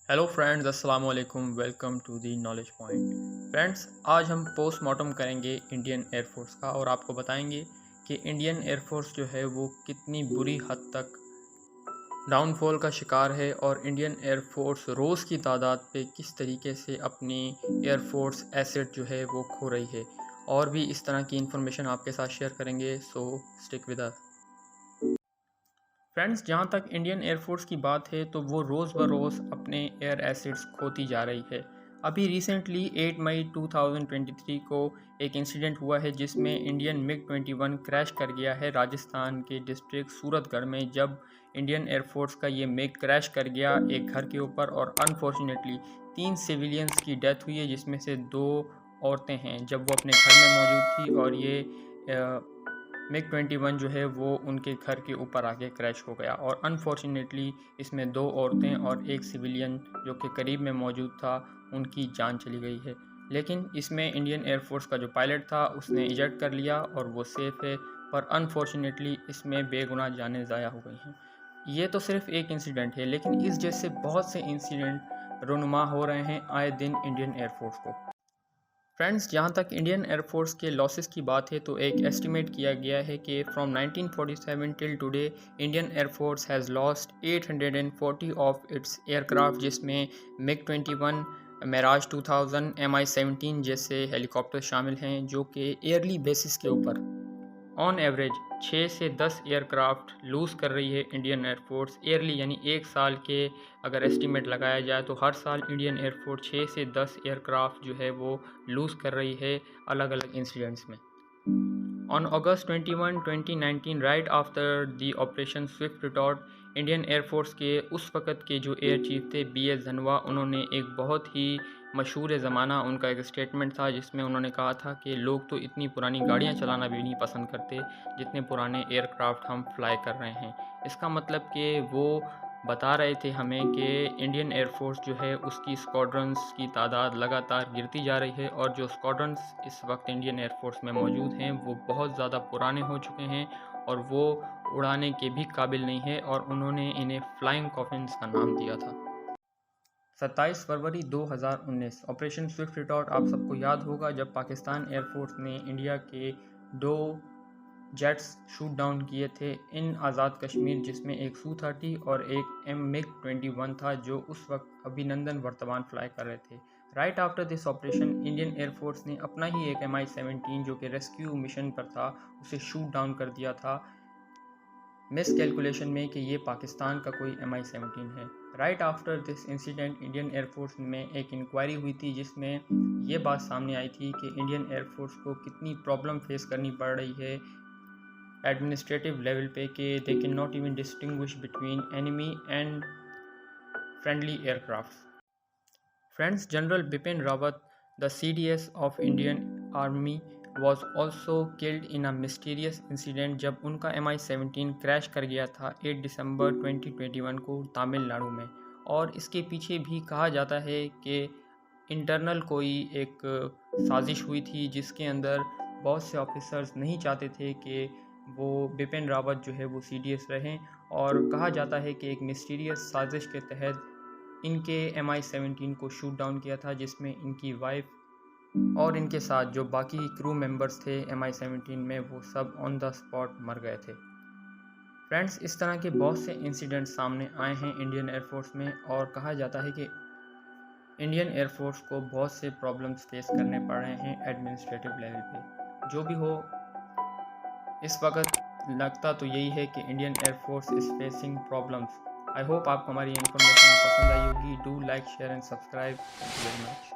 Hello friends, अस्सलाम वालेकुम। Welcome to the knowledge point. Friends, आज हम पोस्टमार्टम करेंगे इंडियन एयरफोर्स का और आपको बताएंगे कि इंडियन एयरफोर्स जो है वो कितनी बुरी हद तक डाउनफॉल का शिकार है और इंडियन एयरफोर्स रोज़ की तादाद पे किस तरीके से अपनी एयरफोर्स एसेट जो है वो खो रही है। और भी इस तरह की इन्फॉर्मेशन आपके साथ शेयर करेंगे, सो स्टिक विद अस। फ्रेंड्स, जहाँ तक इंडियन एयरफोर्स की बात है तो वो रोज़ ब रोज़ अपने एयर एसेट्स खोती जा रही है। अभी रिसेंटली 8 मई 2023 को एक इंसिडेंट हुआ है जिसमें इंडियन मिग-21 क्रैश कर गया है राजस्थान के डिस्ट्रिक्ट सूरतगढ़ में। जब इंडियन एयरफोर्स का ये मिग क्रैश कर गया एक घर के ऊपर और अनफॉर्चुनेटली 3 सिविलियंस की डेथ हुई है, जिसमें से 2 औरतें हैं। जब वो अपने घर में मौजूद थी और ये मिग-21 जो है वो उनके घर के ऊपर आके क्रैश हो गया और अनफॉर्चुनेटली इसमें 2 औरतें और एक सिविलियन जो कि करीब में मौजूद था, उनकी जान चली गई है। लेकिन इसमें इंडियन एयरफोर्स का जो पायलट था उसने इजेक्ट कर लिया और वो सेफ़ है, पर अनफॉर्चुनेटली इसमें बेगुनाह जानें ज़ाया हो गई हैं। ये तो सिर्फ एक इंसिडेंट है, लेकिन इस जैसे बहुत से इंसिडेंट रुनुमा हो रहे हैं आए दिन इंडियन एयरफोर्स को। फ्रेंड्स, जहाँ तक इंडियन एयरफोर्स के लॉसेस की बात है तो एक एस्टिमेट किया गया है कि from 1947 till today Indian air force has lost 840 of its aircraft, जिसमें मिग-21, मिराज 2000, MI-17 जैसे हेलीकॉप्टर शामिल हैं, जो कि ईयरली बेसिस के ऊपर ऑन एवरेज 6 से 10 एयरक्राफ्ट लूज़ कर रही है इंडियन एयरफोर्स ईयरली। यानी एक साल के अगर एस्टिमेट लगाया जाए तो हर साल इंडियन एयरफोर्स 6 से 10 एयरक्राफ्ट जो है वो लूज़ कर रही है अलग अलग इंसिडेंट्स में। On August 21, 2019, right after the Operation Swift Retort, Indian air force के उस वक़्त के जो एयर चीफ थे BS धनोआ, उन्होंने एक बहुत ही मशहूर ज़माना उनका एक स्टेटमेंट था जिसमें उन्होंने कहा था कि लोग तो इतनी पुरानी गाड़ियाँ चलाना भी नहीं पसंद करते जितने पुराने एयरक्राफ्ट हम फ्लाई कर रहे हैं। इसका मतलब कि वो बता रहे थे हमें कि इंडियन एयरफोर्स जो है उसकी स्क्वाड्रंस की तादाद लगातार गिरती जा रही है और जो स्क्वाड्रंस इस वक्त इंडियन एयरफोर्स में मौजूद हैं वो बहुत ज़्यादा पुराने हो चुके हैं और वो उड़ाने के भी काबिल नहीं है, और उन्होंने इन्हें फ्लाइंग कॉफिन्स का नाम दिया था। 27 फरवरी 2019 ऑपरेशन स्विफ्ट रिटॉर्ट आप सबको याद होगा, जब पाकिस्तान एयरफोर्स ने इंडिया के 2 जेट्स शूट डाउन किए थे इन आज़ाद कश्मीर, जिसमें एक सू-30 और एक मिग-21 था जो उस वक्त अभिनंदन वर्तमान फ्लाई कर रहे थे। Right after this operation Indian air force ने अपना ही एक MI-17 जो कि रेस्क्यू मिशन पर था उसे शूट डाउन कर दिया था, मिस कैलकुलेशन में कि ये पाकिस्तान का कोई MI-17 है। Right after this incident Indian air force में एक इंक्वायरी हुई थी जिसमें ये बात सामने आई थी कि इंडियन एयरफोर्स को कितनी प्रॉब्लम फेस करनी पड़ रही है एडमिनिस्ट्रेटिव लेवल पे कि they can not even distinguish between enemy and friendly aircraft. Friends, general Bipin Rawat, the CDS of Indian army, was also killed in a mysterious incident जब उनका MI-17 क्रैश कर गया था 8 दिसंबर 2021 को तमिलनाडु में। और इसके पीछे भी कहा जाता है कि इंटरनल कोई एक साजिश हुई थी जिसके अंदर बहुत से ऑफिसर्स नहीं चाहते थे कि वो बिपिन रावत जो है वो CDS रहें, और कहा जाता है कि एक मिस्टीरियस साजिश के तहत इनके MI-17 को शूट डाउन किया था, जिसमें इनकी वाइफ और इनके साथ जो बाकी क्रू मेंबर्स थे MI-17 में वो सब ऑन द स्पॉट मर गए थे। फ्रेंड्स, इस तरह के बहुत से इंसिडेंट्स सामने आए हैं इंडियन एयरफोर्स में और कहा जाता है कि इंडियन एयरफोर्स को बहुत से प्रॉब्लम्स फेस करने पड़ रहे हैं एडमिनिस्ट्रेटिव लेवल पे। जो भी हो, इस वक्त लगता तो यही है कि Indian air force is facing problems. I hope आपको हमारी इन्फॉर्मेशन पसंद आई होगी। Do like, share and subscribe. Thank you very much.